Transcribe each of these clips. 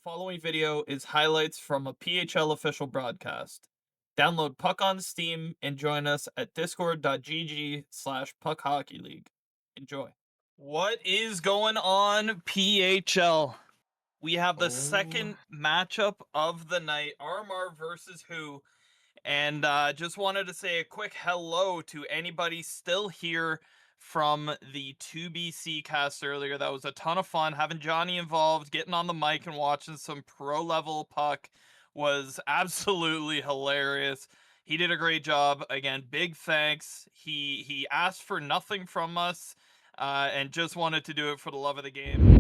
following video is highlights from a PHL official broadcast. Download Puck on Steam and join us at discord.gg/puckhockeyleague. Enjoy. What is going on, PHL? We have the Oh, second matchup of the night, RMR versus who? And just wanted to say a quick hello to anybody still here from the 2BC cast earlier. That was a ton of fun. Having Johnny involved, getting on the mic and watching some pro level puck was absolutely hilarious. He did a great job. Again, big thanks. He asked for nothing from us and just wanted to do it for the love of the game.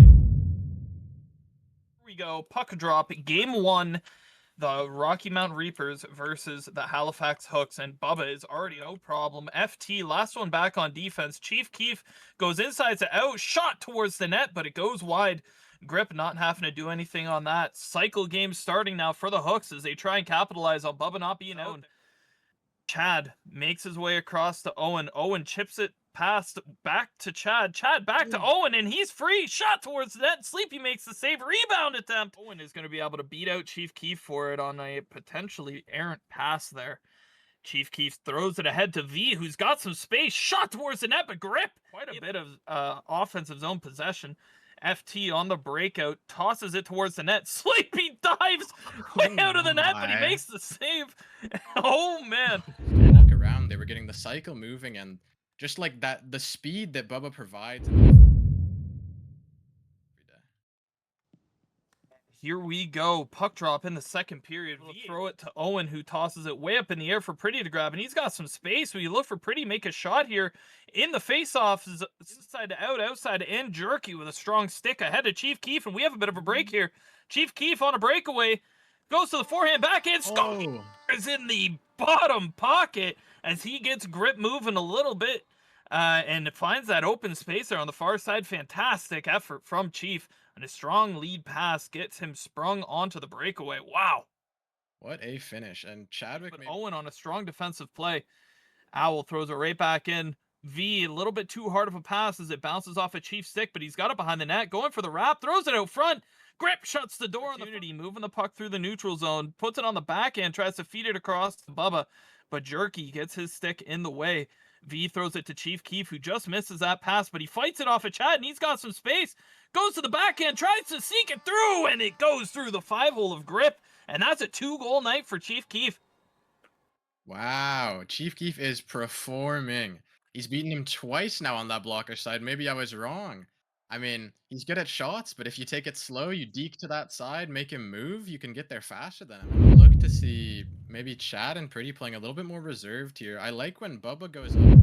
Here we go. Puck drop. Game one, the Rocky Mount Reapers versus the Halifax Hooks, and Bubba is already no problem. FT, last one back on defense. Chief Keef goes inside to out, shot towards the net, but it goes wide. Grip not having to do anything on that. Cycle game starting now for the Hooks as they try and capitalize on Bubba not being out. Chad makes his way across to Owen. Owen chips it past back to Chad. Chad back to Owen, and he's free. Shot towards the net. Sleepy makes the save. Rebound attempt. Owen is going to be able to beat out Chief Keef for it on a potentially errant pass there. Chief Keef throws it ahead to V, who's got some space. Shot towards the net, but Grip. Quite a bit of offensive zone possession. FT on the breakout, tosses it towards the net. Sleepy dives way out of the net, but he makes the save. Oh, man. Walk around. They were getting the cycle moving, and just like that, the speed that Bubba provides. Here we go. Puck drop in the second period. We'll throw it to Owen, who tosses it way up in the air for Pretty to grab, and he's got some space. When you look for Pretty, make a shot here in the face-off, inside to out, outside to in. Jerky with a strong stick ahead of Chief Keef, and we have a bit of a break here. Chief Keef on a breakaway, goes to the forehand, backhand, scores in the bottom pocket as he gets Grip moving a little bit. And finds that open space there on the far side. Fantastic effort from Chief. And a strong lead pass gets him sprung onto the breakaway. Wow. What a finish. And Chadwick. But Owen on a strong defensive play. Owl throws it right back in. V, a little bit too hard of a pass as it bounces off a Chief stick, but he's got it behind the net. Going for the wrap, throws it out front. Grip shuts the door on the opportunity, moving the puck through the neutral zone. Puts it on the backhand, tries to feed it across to Bubba. But Jerky gets his stick in the way. V throws it to Chief Keef, who just misses that pass, but he fights it off of Chad, and he's got some space. Goes to the backhand, tries to seek it through, and it goes through the 5-hole of Grip. And that's a 2-goal night for Chief Keef. Wow, Chief Keef is performing. He's beaten him twice now on that blocker side. Maybe I was wrong. I mean, he's good at shots, but if you take it slow, you deke to that side, make him move, you can get there faster than him. Look to see maybe Chad and Pretty playing a little bit more reserved here. I like when Bubba goes up.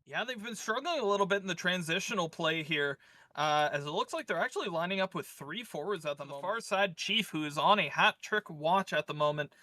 Yeah, they've been struggling a little bit in the transitional play here, as it looks like they're actually lining up with 3 forwards at the moment. Far side, Chief, who is on a hat trick watch at the moment.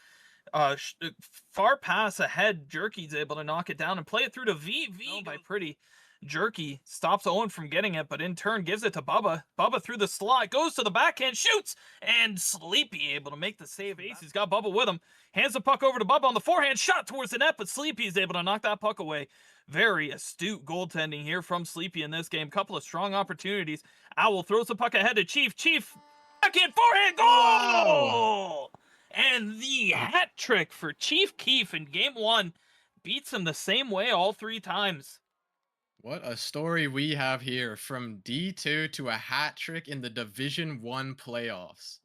Far pass ahead, Jerky's able to knock it down and play it through to V by Pretty. Jerky stops Owen from getting it, but in turn gives it to Bubba. Bubba through the slot, goes to the backhand, shoots, and Sleepy able to make the save. Ace, he's got Bubba with him. Hands the puck over to Bubba on the forehand, shot towards the net, but Sleepy is able to knock that puck away. Very astute goaltending here from Sleepy in this game. Couple of strong opportunities. Owl throws the puck ahead to Chief. Chief, backhand, forehand, goal! And the hat trick for Chief Keef in game one beats him the same way all 3 times. What a story we have here, from D2 to a hat trick in the Division 1 playoffs.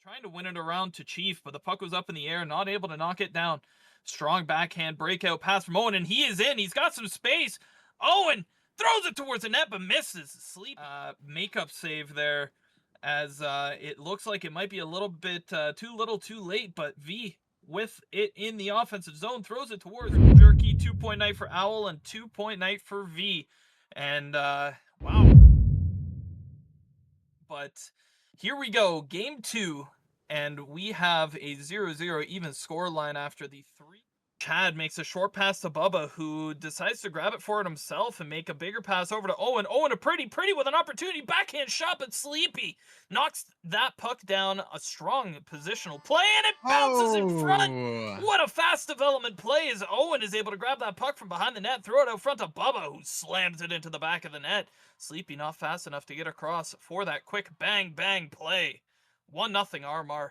Trying to win it around to Chief, but the puck was up in the air, not able to knock it down. Strong backhand breakout pass from Owen, and he is in. He's got some space. Owen throws it towards the net, but misses. Sleep makeup save there, as it looks like it might be a little bit too little too late, but V with it in the offensive zone throws it towards Jerky. 2-point night for Owl and 2-point night for V. And wow. But here we go, game 2, and we have a 0-0 even score line after the 3. Chad makes a short pass to Bubba, who decides to grab it for it himself and make a bigger pass over to Owen. Owen, a pretty with an opportunity. Backhand shot, but Sleepy knocks that puck down. A strong positional play, and it bounces in front. Oh, What a fast development play as Owen is able to grab that puck from behind the net, throw it out front to Bubba, who slams it into the back of the net. Sleepy not fast enough to get across for that quick bang play. 1-0 RMR.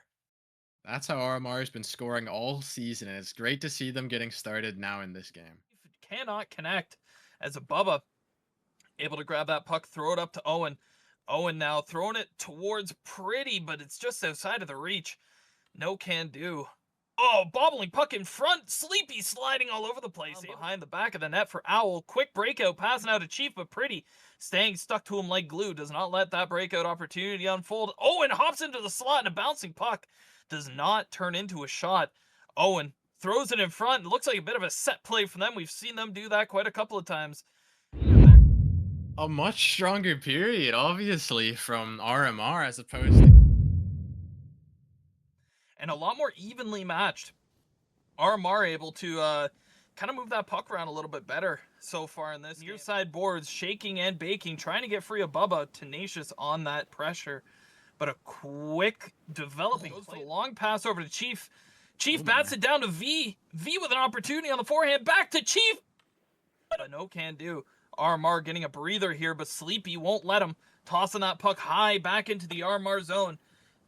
that's how RMR has been scoring all season, and it's great to see them getting started now in this game. Cannot connect as a Bubba able to grab that puck, throw it up to Owen. Owen now throwing it towards Pretty, but it's just outside of the reach. No can do. Oh, bobbling puck in front. Sleepy sliding all over the place. Behind the back of the net for Owl. Quick breakout, passing out to Chief, but Pretty staying stuck to him like glue. Does not let that breakout opportunity unfold. Owen hops into the slot, and a bouncing puck does not turn into a shot. Owen throws it in front. It looks like a bit of a set play from them. We've seen them do that quite a couple of times. A much stronger period, obviously, from RMR as opposed to. And a lot more evenly matched. RMR able to kind of move that puck around a little bit better so far in this. Near side boards, shaking and baking, trying to get free of Bubba. Tenacious on that pressure. But a quick developing goes for the long pass over to Chief. Chief bats it down to V. V with an opportunity on the forehand. Back to Chief. But no can do. RMR getting a breather here, but Sleepy won't let him. Tossing that puck high back into the RMR zone.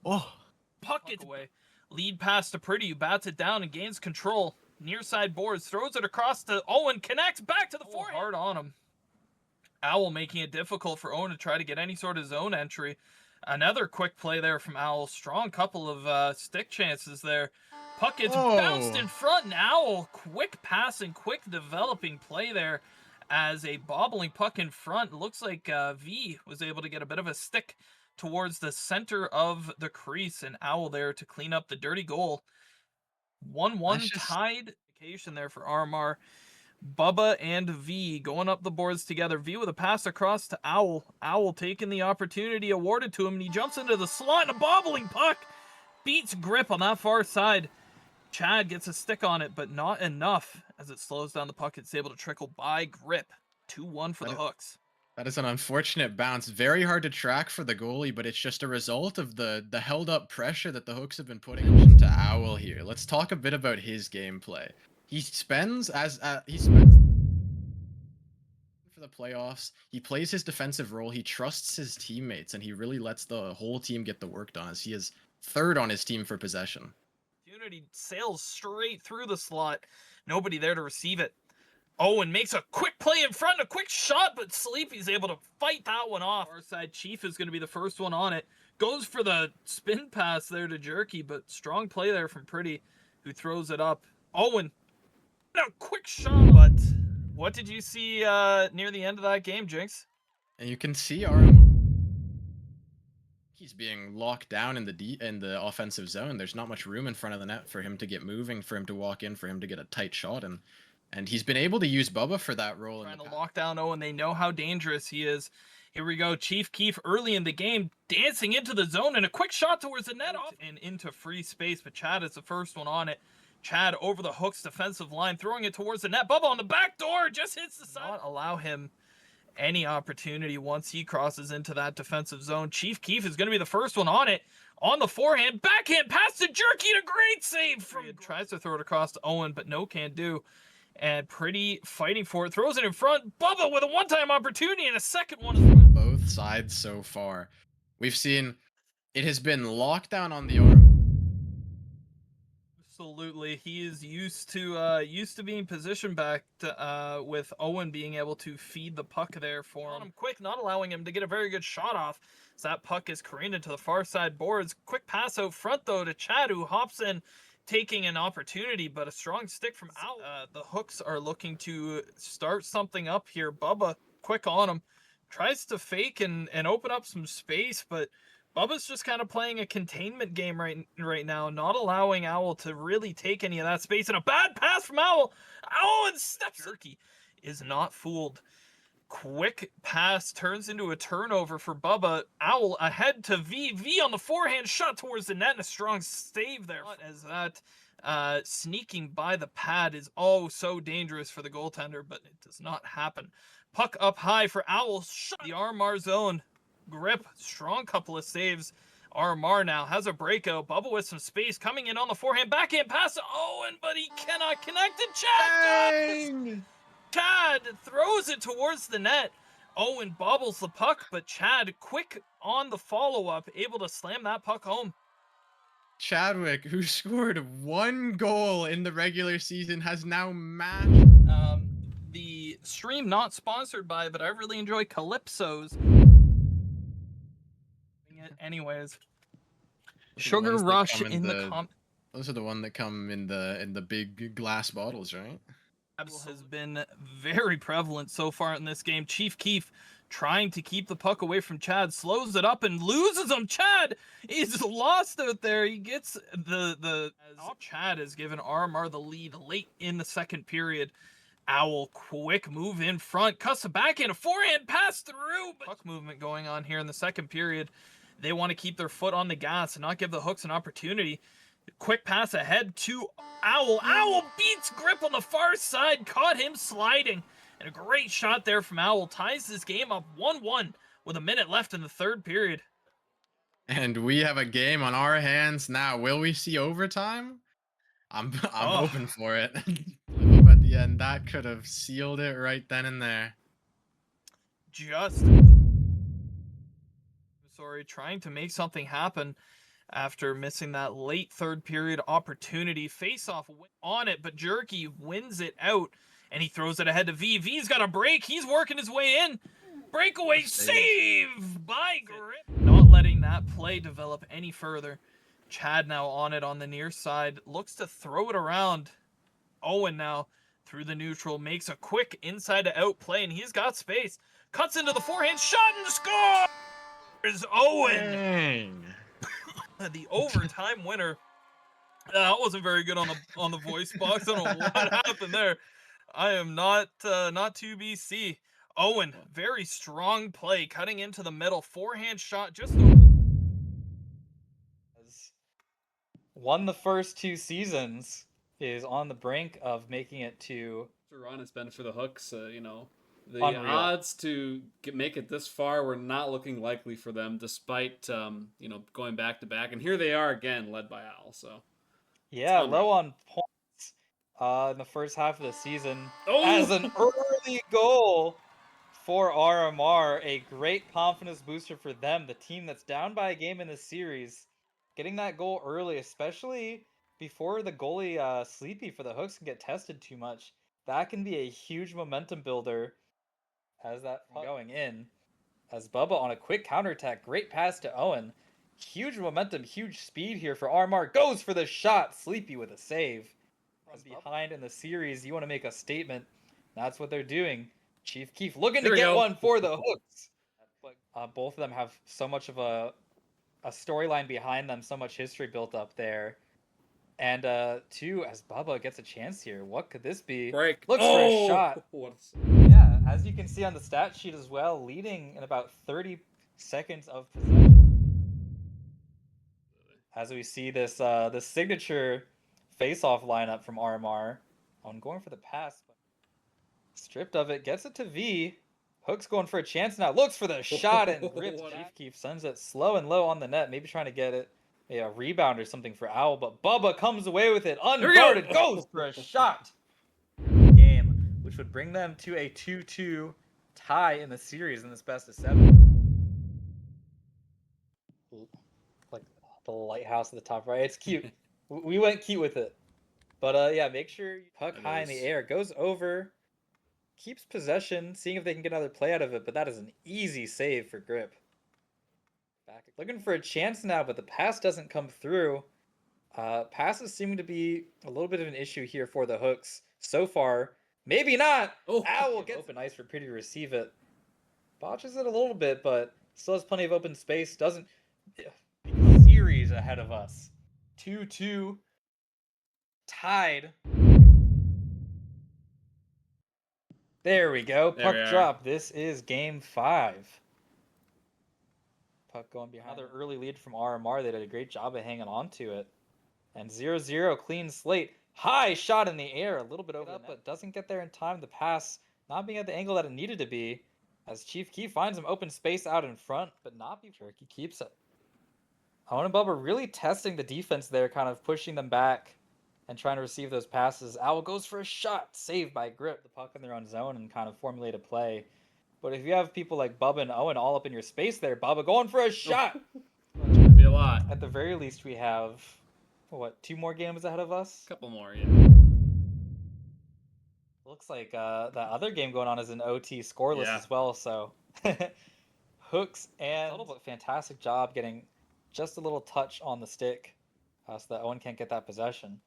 Oh, Puck gets away. Lead pass to Pretty, who bats it down and gains control. Near side boards, throws it across to Owen, connects back to the forehand. Hard on him. Owl making it difficult for Owen to try to get any sort of zone entry. Another quick play there from Owl. Strong couple of stick chances there. Puck gets bounced in front, and Owl, quick passing, quick developing play there as a bobbling puck in front. Looks like V was able to get a bit of a stick towards the center of the crease, and Owl there to clean up the dirty goal. 1-1 tied occasion there for RMR. Bubba and V going up the boards together. V with a pass across to Owl. Owl taking the opportunity awarded to him, and he jumps into the slot, and a bobbling puck beats grip on that far side. Chad gets a stick on it, but not enough. As it slows down the puck, it's able to trickle by grip. 2-1 for the Hooks. That is an unfortunate bounce. Very hard to track for the goalie, but it's just a result of the held up pressure that the Hooks have been putting into Owl here. Let's talk a bit about his gameplay. He spends for the playoffs. He plays his defensive role. He trusts his teammates, and he really lets the whole team get the work done, as he is third on his team for possession. Opportunity sails straight through the slot. Nobody there to receive it. Owen makes a quick play in front, a quick shot, but Sleepy's able to fight that one off. Our side, Chief is going to be the first one on it. Goes for the spin pass there to Jerky, but strong play there from Pretty, who throws it up. Owen, a quick shot, but what did you see near the end of that game, Jinx? And you can see he's being locked down in the offensive zone. There's not much room in front of the net for him to get moving, for him to walk in, for him to get a tight shot, and he's been able to use Bubba for that role. Trying to lock down Owen. They know how dangerous he is. Here we go. Chief Keef early in the game, dancing into the zone, and a quick shot towards the net off and into free space, but Chad is the first one on it. Chad over the Hooks defensive line, throwing it towards the net. Bubba on the back door, just hits the side. Not allow him any opportunity once he crosses into that defensive zone. Chief Keef is going to be the first one on it. On the forehand, backhand pass to Jerky, and a great save from... Tries to throw it across to Owen, but no can do. And Pretty fighting for it, throws it in front. Bubba with a one-time opportunity and a second one as well. Both sides so far. We've seen it has been lockdown on the arm. Absolutely, he is used to being positioned back to, with Owen being able to feed the puck there for him. Quick, not allowing him to get a very good shot off. As that puck is careened into the far side boards. Quick pass out front though to Chad, who hops in, taking an opportunity, but a strong stick from Owl. The Hooks are looking to start something up here. Bubba, quick on him, tries to fake and open up some space, but Bubba's just kind of playing a containment game right now, not allowing Owl to really take any of that space. And a bad pass from Owl. Owen steps. Jerky is not fooled. Quick pass turns into a turnover for Bubba. Owl ahead to V. V on the forehand, shot towards the net, and a strong save there. As that Sneaking by the pad is oh so dangerous for the goaltender, but it does not happen. Puck up high for Owl. Shot the RMR zone. Grip, strong couple of saves. RMR now has a breakout. Bubba with some space coming in on the forehand. Backhand pass to Owen, but he cannot connect it. Chad does! Dang! Chad throws it towards the net. Owen bobbles the puck, but Chad quick on the follow-up, able to slam that puck home. Chadwick, who scored 1 goal in the regular season, has now matched. The stream not sponsored by, but I really enjoy Calypso's. Anyways, Sugar Rush in the Those are the one that come in the big glass bottles, right? Has been very prevalent so far in this game. Chief Keef trying to keep the puck away from Chad, slows it up and loses him. Chad is lost out there. He gets Chad has given RMR the lead late in the second period. Owl quick move in front, cuts it back in, a forehand pass through. Puck movement going on here in the second period. They want to keep their foot on the gas and not give the Hooks an opportunity. Quick pass ahead to Owl. Owl beats Grip on the far side, caught him sliding. And a great shot there from Owl ties this game up 1-1 with a minute left in the third period. And we have a game on our hands now. Will we see overtime? I'm hoping for it. At the end, that could have sealed it right then and there. Trying to make something happen after missing that late third period opportunity. Face-off on it, but Jerky wins it out, and he throws it ahead to V. V's got a break. He's working his way in. Breakaway save by Grip. Not letting that play develop any further. Chad now on it on the near side. Looks to throw it around. Owen now through the neutral. Makes a quick inside to out play, and he's got space. Cuts into the forehand. Shot and score! Is Owen. Dang. The overtime winner. That wasn't very good on the voice box. I don't know what happened there. I am not 2BC. Owen, very strong play, cutting into the middle, forehand shot just won the first 2 seasons, is on the brink of making it to run has been for the Hooks. You know, the unreal. odds to make it this far were not looking likely for them, despite you know, going back to back. And here they are again, led by Al. So yeah, low on points in the first half of the season. Oh! As an early goal for RMR, a great confidence booster for them, the team that's down by a game in the series. Getting that goal early, especially before the goalie Sleepy for the Hooks can get tested too much, that can be a huge momentum builder as that going in. As Bubba on a quick counterattack, great pass to Owen. Huge momentum, huge speed here for RMR. Goes for the shot. Sleepy with a save. From behind in the series, you want to make a statement. That's what they're doing. Chief Keef looking to get one for the Hooks. Both of them have so much of a storyline behind them, so much history built up there. And two, as Bubba gets a chance here, what could this be? Break. Looks for a shot. What's... Yeah, as you can see on the stat sheet as well, leading in about 30 seconds of possession. As we see this the signature face-off lineup from RMR. I'm going for the pass, but stripped of it, gets it to V. Hook's going for a chance now, looks for the shot and rips. Chief Keef sends it slow and low on the net, maybe trying to get it a rebound or something for Owl, but Bubba comes away with it, unguarded, goes for a shot. Game, which would bring them to a 2-2 tie in the series in this best of 7. Like the lighthouse at the top right, it's cute. We went cute with it. But yeah, make sure you puck high in the air, goes over, keeps possession, seeing if they can get another play out of it, but that is an easy save for Grip. Back looking for a chance now, but the pass doesn't come through. Passes seem to be a little bit of an issue here for the Hooks so far. Maybe not. Owl gets open ice for Pretty to receive it. Botches it a little bit, but still has plenty of open space. Doesn't. Series ahead of us. 2-2. Tied. There we go. Puck drop. This is game 5. Puck going behind. Another early lead from RMR. They did a great job of hanging on to it. And 0-0, clean slate. High shot in the air, a little bit over the net, but doesn't get there in time. The pass not being at the angle that it needed to be. As Chief Keef finds some open space out in front, but not be Jerky keeps it. Owen and Bubba really testing the defense there, kind of pushing them back and trying to receive those passes. Owl goes for a shot, saved by Grip. The puck in their own zone and kind of formulate a play. But if you have people like Bubba and Owen all up in your space there, Bubba going for a shot. Could be a lot. At the very least, we have, what, 2 more games ahead of us? A couple more, yeah. Looks like that other game going on is an OT scoreless Yeah. as well, so hooks and but fantastic job getting just a little touch on the stick so that Owen can't get that possession.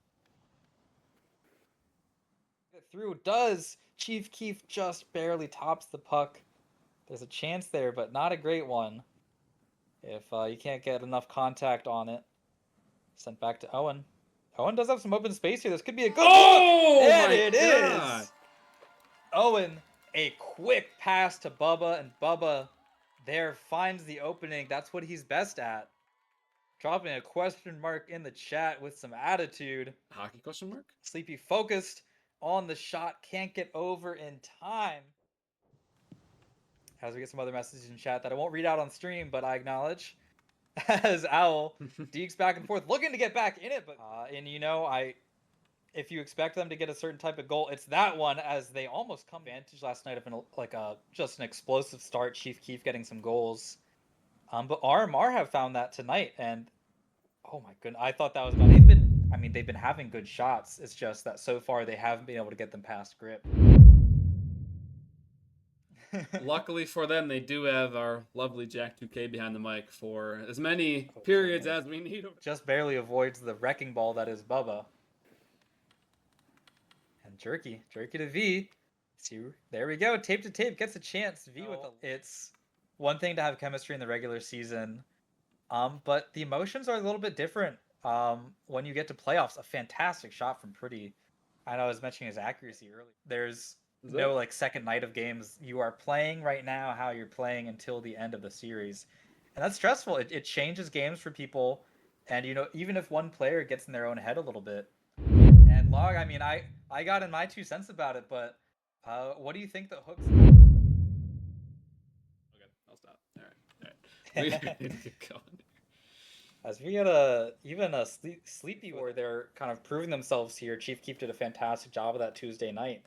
Through does Chief Keef just barely tops the puck. There's a chance there, but not a great one. If you can't get enough contact on it. Sent back to Owen. Owen does have some open space here. This could be a good look. And my it God. is. Owen, a quick pass to Bubba, and Bubba there finds the opening. That's what he's best at. Dropping a question mark in the chat with some attitude. Hockey question mark? Sleepy focused on the shot. Can't get over in time. As we get some other messages in chat that I won't read out on stream, but I acknowledge. As Owl deeks back and forth, looking to get back in it, but and you know, if you expect them to get a certain type of goal, it's that one, as they almost come advantage last night of just an explosive start. Chief Keef getting some goals, but RMR have found that tonight, and oh my goodness, I thought that was about. They've been having good shots. It's just that so far they haven't been able to get them past Grip. Luckily for them, they do have our lovely Jack 2K behind the mic for as many periods as we need. Just barely avoids the wrecking ball that is Bubba. And Jerky to V. See, there we go. Tape to tape gets a chance. V with a. It's one thing to have chemistry in the regular season, but the emotions are a little bit different when you get to playoffs. A fantastic shot from Pretty. I know I was mentioning his accuracy earlier. There's no like second night of games. You are playing right now how you're playing until the end of the series, and that's stressful. It changes games for people, and you know, even if one player gets in their own head a little bit. And Log, I mean, I got in my 2 cents about it, but what do you think the hooks? Okay, I'll stop. All right. We need to get going. As we had even a Sleepy where they're kind of proving themselves here. Chief Keef did a fantastic job of that Tuesday night.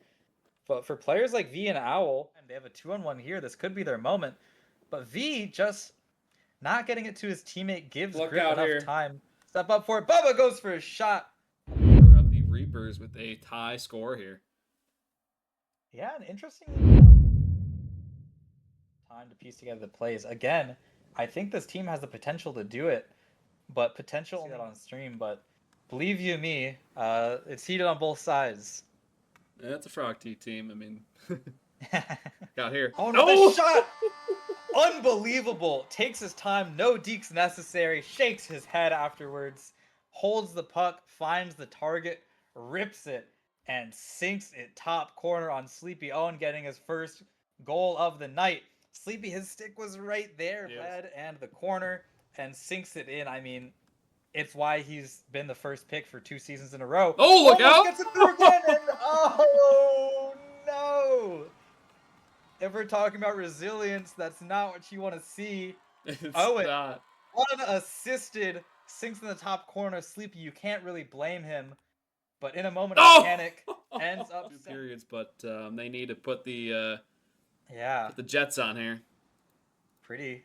But for players like V and Owl, and they have a 2-on-1 here, this could be their moment. But V just not getting it to his teammate gives Grip enough time. Step up for it. Bubba goes for a shot. Of the Reapers with a tie score here. Yeah, and interestingly enough, time to piece together the plays. Again, I think this team has the potential to do it, but potential only on stream. But believe you me, it's heated on both sides. Yeah, it's a Frog Tea team. I mean, got here. Oh no, the shot! Unbelievable. Takes his time, no deeks necessary, shakes his head afterwards, holds the puck, finds the target, rips it, and sinks it top corner on Sleepy Owen, getting his first goal of the night. Sleepy, his stick was right there, head and the corner, and sinks it in. I mean, it's why he's been the first pick for 2 seasons in a row. Oh, look out! Gets it through again, and oh no! If we're talking about resilience, that's not what you want to see. Owen, unassisted, sinks in the top corner. Sleepy, you can't really blame him. But in a moment of panic, ends up 2 periods, but they need to put the put the Jets on here. Pretty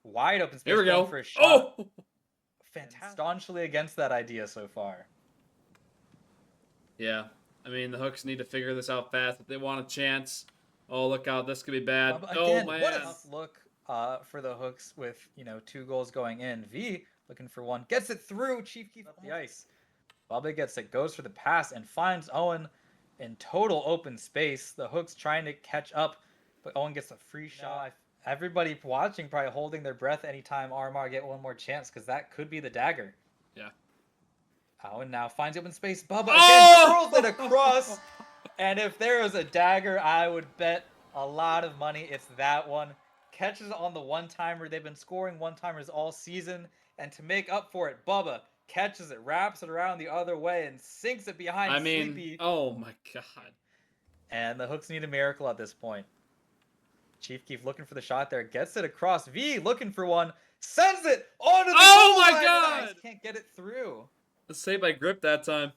wide open space. Here we go For a shot. Oh, fantastic! Staunchly against that idea so far. Yeah, I mean the Hooks need to figure this out fast if they want a chance. Oh, look out! This could be bad. Again, oh man! What a tough look for the Hooks with 2 goals going in. V looking for one, gets it through. Chief Keef up the ice. Bubba gets it, goes for the pass, and finds Owen in total open space. The Hooks trying to catch up, but Owen gets a free shot. Everybody watching probably holding their breath anytime RMR get one more chance, because that could be the dagger. Yeah. Owen now finds open space. Bubba again throws it across. And if there was a dagger, I would bet a lot of money it's that one. Catches on the one-timer. They've been scoring one-timers all season. And to make up for it, Bubba catches it, wraps it around the other way, and sinks it behind I mean, Sleepy. oh my god. And the hooks need a miracle at this point. Chief Keef looking for the shot there, gets it across. V looking for one, sends it onto the Oh goal my line, and God! Ice can't get it through. Let's say by grip that time.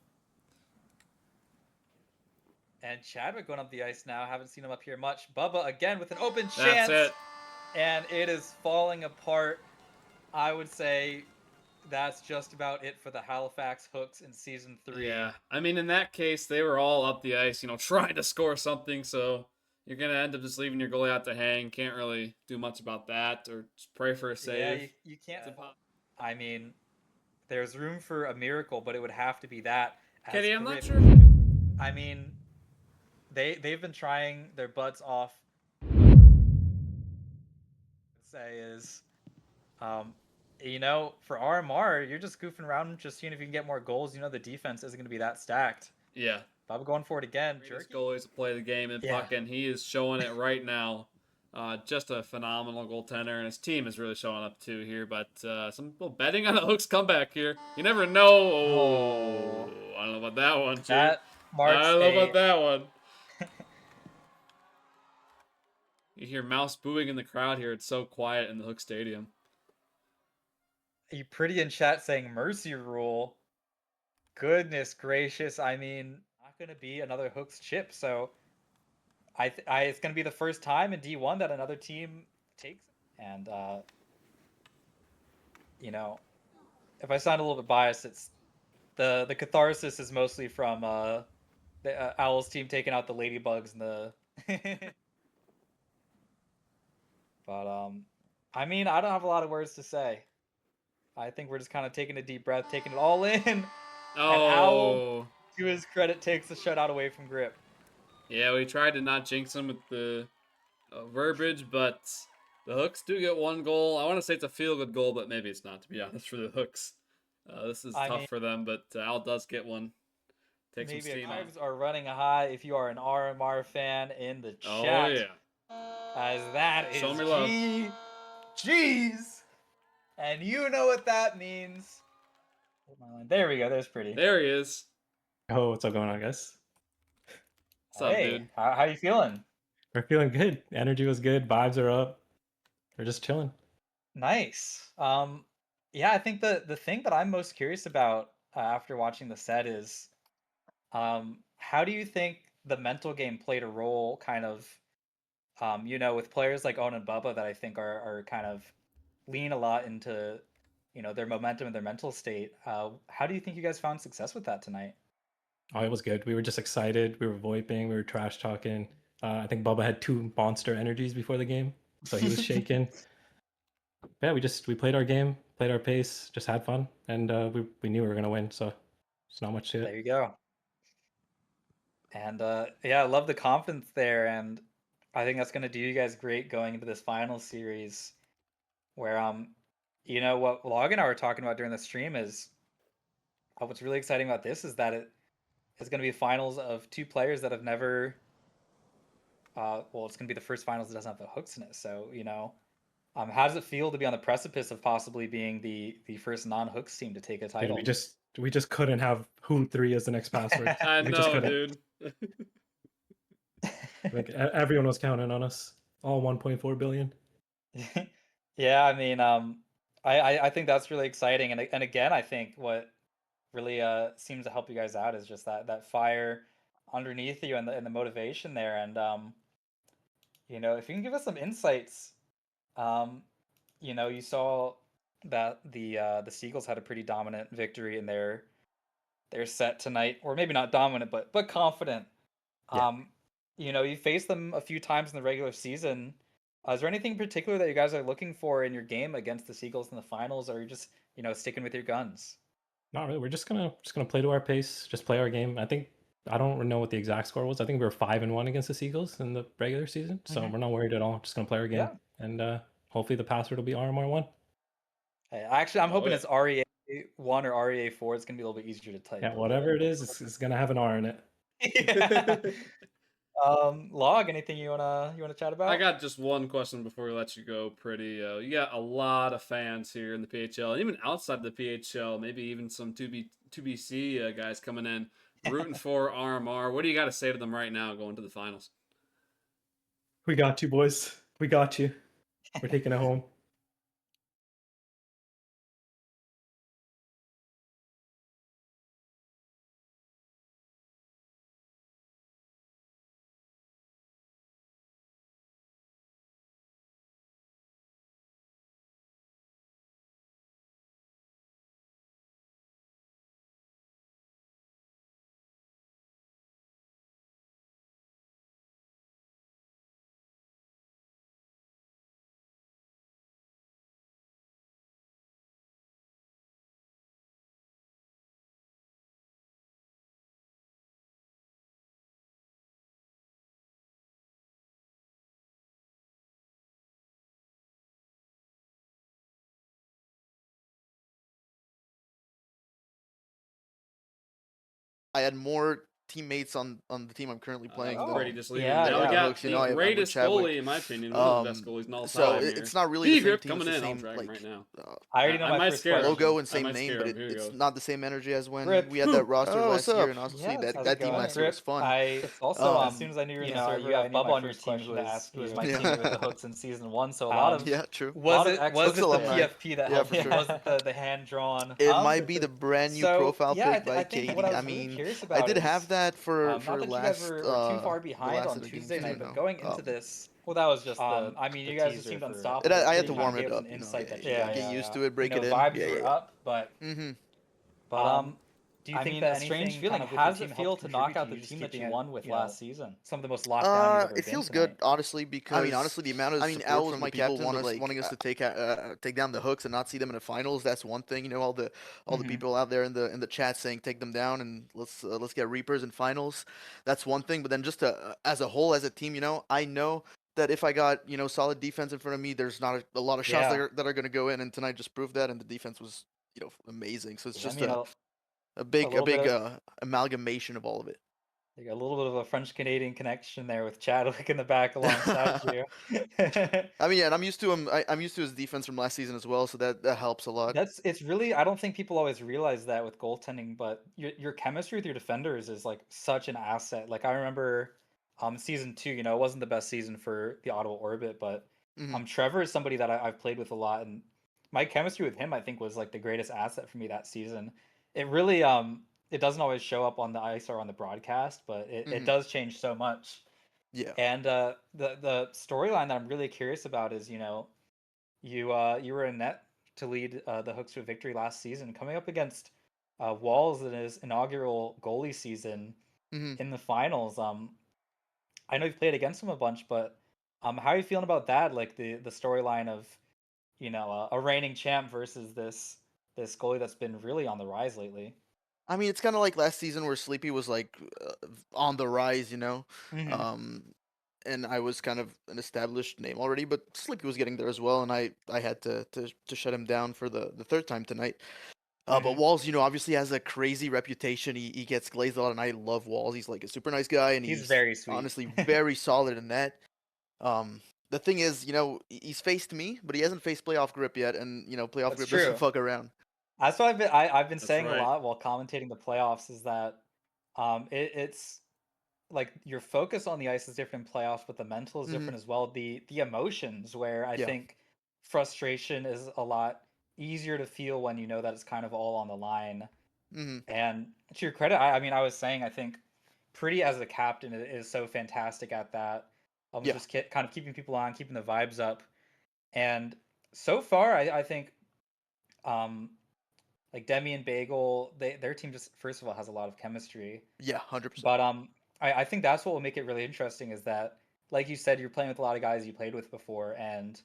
And Chadwick going up the ice now. Haven't seen him up here much. Bubba again with an open That's chance. it. And it is falling apart. I would say that's just about it for the Halifax Hooks in Season 3. Yeah, I mean, in that case, they were all up the ice, trying to score something, so you're going to end up just leaving your goalie out to hang. Can't really do much about that, or just pray for a save. Yeah, you can't. I mean, there's room for a miracle, but it would have to be that. Katie, I'm not Grip- sure. I mean, they've been trying their butts off. Say is, for RMR, you're just goofing around, just seeing if you can get more goals. The defense isn't going to be that stacked. Yeah. Bob going for it again. Greatest goalies to play the game, and fucking he is showing it right now. Just a phenomenal goaltender, and his team is really showing up too here. But some people betting on a Hooks comeback here. You never know. Oh, I don't know about that one, Chief. That marks I don't know about that one. You hear mouse booing in the crowd here. It's so quiet in the Hook Stadium. You pretty in chat saying mercy rule. Goodness gracious. I mean, not going to be another Hooks chip. So it's going to be the first time in D1 that another team takes it. And, if I sound a little bit biased, it's the catharsis is mostly from the Owls team taking out the Ladybugs and the... But, I mean, I don't have a lot of words to say. I think we're just kind of taking a deep breath, taking it all in. Oh. And Owl, to his credit, takes the shutout away from Grip. Yeah, we tried to not jinx him with the verbiage, but the Hooks do get one goal. I want to say it's a feel-good goal, but maybe it's not, to be honest, for the Hooks. This is tough for them, but Al does get one. Take some steam off. Vibes are running high if you are an RMR fan in the chat. Oh, yeah. As that is Show me love. Jeez. And you know what that means. There we go. There's pretty. There he is. Oh, what's up going on, guys? What's up, dude? How you feeling? We're feeling good. Energy was good. Vibes are up. We're just chilling. Nice. Yeah, I think the thing that I'm most curious about after watching the set is, how do you think the mental game played a role, kind of, with players like Owen and Bubba that I think are kind of lean a lot into, their momentum and their mental state. How do you think you guys found success with that tonight? Oh, it was good. We were just excited. We were VoIPing. We were trash talking. I think Bubba had 2 monster energies before the game, so he was shaking. Yeah, we played our game, played our pace, just had fun, and we knew we were gonna win. So there's not much to it. There you go. And yeah, I love the confidence there, and I think that's gonna do you guys great going into this final series, where what Log and I were talking about during the stream is, what's really exciting about this is that it is going to be finals of 2 players that have never. It's going to be the first finals that doesn't have the Hooks in it. So how does it feel to be on the precipice of possibly being the first non-Hooks team to take a title? Dude, we just couldn't have Who3 as the next password. I We know, dude. Like everyone was counting on us. All 1.4 billion. Yeah, I mean, I think that's really exciting, and again, I think what really seems to help you guys out is just that fire underneath you and the motivation there, and if you can give us some insights, you saw that the Seagulls had a pretty dominant victory in their set tonight, or maybe not dominant, but confident. Yeah. You faced them a few times in the regular season. Is there anything in particular that you guys are looking for in your game against the Seagulls in the finals, or are you just sticking with your guns? Not really. We're just gonna play to our pace, just play our game. I don't know what the exact score was. I think we were 5-1 against the Seagulls in the regular season, so we're not worried at all. Just gonna play our game, and hopefully the password will be RMR1. Hey, actually, I'm hoping it's REA1 or REA4. It's gonna be a little bit easier to type. Yeah, whatever it is, it's gonna have an R in it. Yeah. Log, anything you wanna chat about? I got just one question before we let you go, Pretty. You got a lot of fans here in the PHL, and even outside the PHL, maybe even some 2BC guys coming in, rooting for RMR. What do you got to say to them right now going to the finals? We got you, boys. We got you. We're taking it home. I had more teammates on the team I'm currently playing than Pretty just leaving. yeah, Now we yeah. got Hooks, you the know, I'm with greatest Chadwick. goalie, in my opinion, one of the best goalies in all So time. it's not really the same D-Grip team. coming It's in. the I'll same drag him like right now. I already know I my might first scare him. question. logo and I same might name, scare but him. Here we it's go. not the same energy as when Grip. we had that roster Oh, last what's year. up? And honestly, Yeah, that how's that it team going? last year was fun. It's also, as soon as I knew you were in the server, you have I knew Bubba my on your first team question who to was ask who was you. my Yeah. teammate with the Hooks in season 1. So a lot of Yeah, true. was lot it of was it the alumni. PFP that Yeah, helped? for You? sure. Was it the hand drawn? It might be the brand new profile pic by I think Katie. what I I was really mean, curious I about did is, have that for not that you guys last were too far the behind last on other games Tuesday too. night, but going into this, Well, that was just I mean, the you guys just teaser seemed for- unstoppable. I had It to kinda warm gave it us up, an you know. insight Yeah, that you you gotta guys, get used to it, break it in. vibes Yeah, were yeah. up, but Mm-hmm. do you I think mean, that a strange anything feeling. kind of with How your does team it feel helped to knock contribute out to the you team just that you keeping won it, with you know, last season? some of the most locked down you've ever It been feels tonight? good, honestly, because I mean, honestly, the amount of I mean, support Al was from my the people captain, but wanting like us to take down the Hooks and not see them in the finals. That's one thing. You know, all the Mhm. people out there in the chat saying take them down and let's get Reapers in finals. That's one thing. But then just as a whole, as a team, you know, I know that if I got solid defense in front of me, there's not a lot of shots Yeah. that are going to go in. And tonight just proved that, and the defense was amazing. So it's I just mean, a big little bit amalgamation of all of it. like a little bit of a French Canadian connection there with Chadwick in the back alongside you. I mean, yeah, and I'm used to him. I'm used to his defense from last season as well, so that helps a lot. It's really, I don't think people always realize that with goaltending, but your chemistry with your defenders is like such an asset. Like I remember season 2, you know, it wasn't the best season for the Ottawa Orbit, but Mhm. Trevor is somebody that I've played with a lot, and my chemistry with him I think was like the greatest asset for me that season. It really it doesn't always show up on the ice or on the broadcast, but it Mhm. does change so much. Yeah. And the storyline that I'm really curious about is, you know, you were in net to lead the Hooks to a victory last season, coming up against Walls in his inaugural goalie season Mhm. in the finals. I know you've played against him a bunch, but how are you feeling about that? Like the storyline of, you know, a reigning champ versus this goalie that's been really on the rise lately. I mean, it's kind of like last season where Sleepy was like on the rise, you know. Mhm. And I was kind of an established name already, but Sleepy was getting there as well, and I had to shut him down for the third time tonight. But Mhm. Walls, you know, obviously has a crazy reputation. He gets glazed a lot, and I love Walls. He's like a super nice guy, and He's very sweet. honestly very solid in that. The thing is, you know, he's faced me, but he hasn't faced playoff grip yet, and you know, playoff That's grip true. doesn't fuck around. That's what I've been That's saying a right. lot while commentating the playoffs is that it's like your focus on the ice is different in playoffs, but the mental is Mhm. different as well. The emotions where I Yeah. think frustration is a lot easier to feel when you know that it's kind of all on the line. Mhm. And to your credit, I mean, I was saying I think Pretty as a captain is so fantastic at that. Yeah. Just kind of keeping people on, keeping the vibes up. And so far, I think um, like Demi and Bagel, their team just first of all has a lot of chemistry. Yeah, 100%. But I think that's what will make it really interesting is that, like you said, you're playing with a lot of guys you played with before, and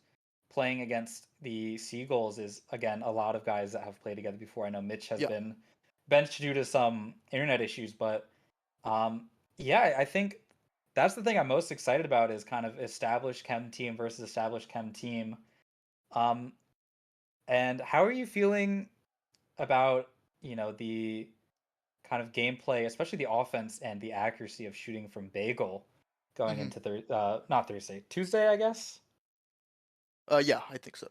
playing against the Seagulls is again a lot of guys that have played together before. I know Mitch has Yeah. been benched due to some internet issues, but yeah, I think that's the thing I'm most excited about is kind of established chem team versus established chem team. Um, and how are you feeling about, you know, the kind of gameplay, especially the offense and the accuracy of shooting from Bagel? going Mhm. into not Thursday, Tuesday, I guess. Yeah, I think so.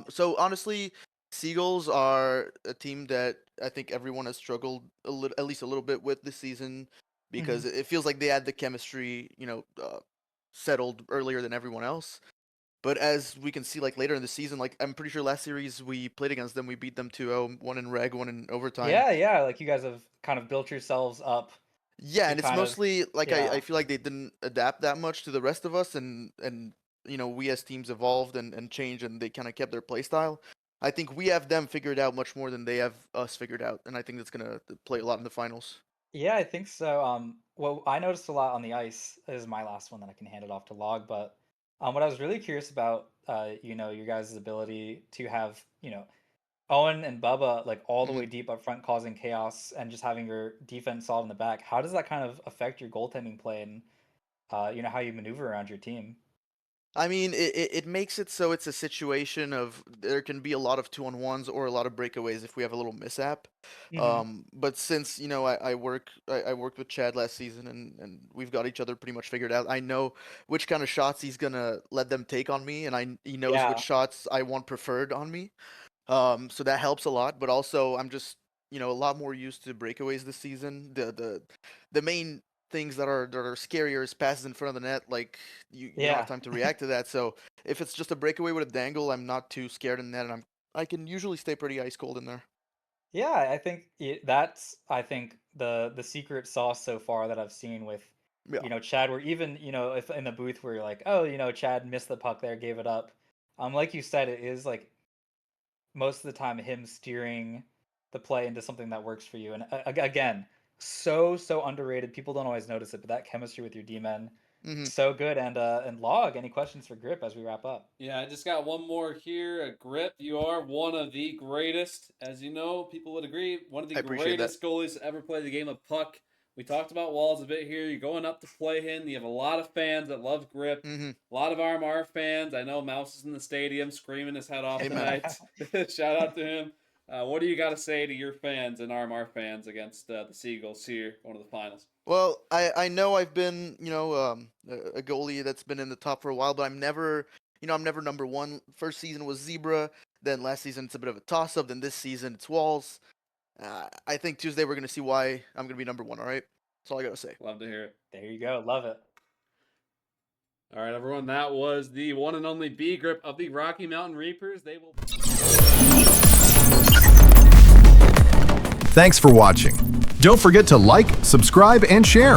So honestly, Seagulls are a team that I think everyone has struggled at least a little bit with this season because it feels like they had the chemistry, settled earlier than everyone else. But as we can see, like later in the season, like I'm pretty sure last series we played against them, we beat them 2-0, one in reg, one in overtime. Yeah, like you guys have kind of built yourselves up Yeah, to and it's kind of mostly like I yeah. feel like they didn't adapt that much to the rest of us, and we as teams evolved and changed, and they kind of kept their play style. I think we have them figured out much more than they have us figured out, and I think that's gonna play a lot in the finals. Yeah, I think so. What I noticed a lot on the ice is my last one that I can hand it off to Log. But what I was really curious about, your guys' ability to have, Owen and Bubba like all the hmm way deep up front causing chaos and just having your defense solid in the back. How does that kind of affect your goaltending play and how you maneuver around your team? I mean, it makes it so it's a situation of there can be a lot of 2-on-1s or a lot of breakaways if we have a little mishap. Mm-hmm. But since I worked with Chad last season and we've got each other pretty much figured out. I know which kind of shots he's gonna let them take on me, and he knows which Yeah, shots I want preferred on me. So that helps a lot. But also, I'm just a lot more used to breakaways this season. The main things that are scarier is passes in front of the net. Like you don't have yeah. time to react to that. So if it's just a breakaway with a dangle, I'm not too scared in that, and I can usually stay pretty ice cold in there. Yeah, I think that's the secret sauce so far that I've seen with Yeah. Chad. Where even if in the booth where you're like, oh, Chad missed the puck there, gave it up. Like you said, it is like most of the time him steering the play into something that works for you. And again, so underrated. People don't always notice it, but that chemistry with your D men, hmm so good. And Log, any questions for Grip as we wrap up? Yeah, I just got one more here. Grip, you are one of the greatest, as you know, people would agree, one of the I appreciate that. greatest goalies to ever play the game of puck. We talked about Walls a bit here. You're going up to play him. You have a lot of fans that love Grip. hmm A lot of RMR fans. I know Mouse is in the stadium screaming his head off Amen. tonight. Shout out to him. What do you got to say to your fans and RMR fans against the Seagulls here, going to the finals? Well, I know I've been, a goalie that's been in the top for a while, but I'm never number one. First season was Zebra, then last season it's a bit of a toss up, then this season it's Walls. I think Tuesday we're gonna see why I'm gonna be number one. All right, that's all I gotta say. Love to hear it. There you go, love it. All right, everyone, that was the one and only B Grip of the Rocky Mountain Reapers. They will. Thanks for watching. Don't forget to like, subscribe, and share.